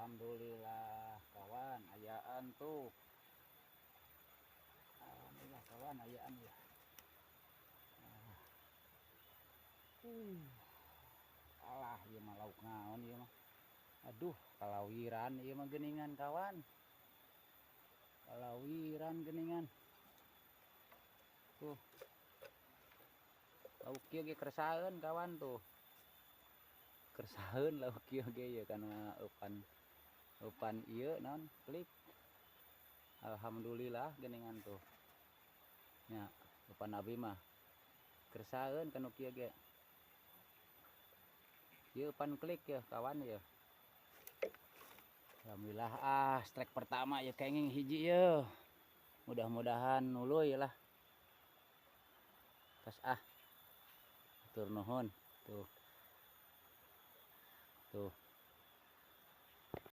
Alhamdulillah kawan, ayaan tuh. Alhamdulillah kawan, ayaan ya. Alah, iya mah lauk naon iya mah. Aduh, kalawiran iya mah geningan kawan. Kalawiran geningan. Tuh. Lauk kieu ge keresaheun kawan tuh. Keresaheun lauk kieu ge ya kana eupan ieu naon klik. Alhamdulillah geningan tuh. Ya, eupan abi mah keresaheun kana kieu ge. Ieu eupan klik ya kawan ya. Alhamdulillah strike pertama ya kenging hiji ya. Mudah-mudahan nuluy lah. Tos tur nuhun tuh. Tuh.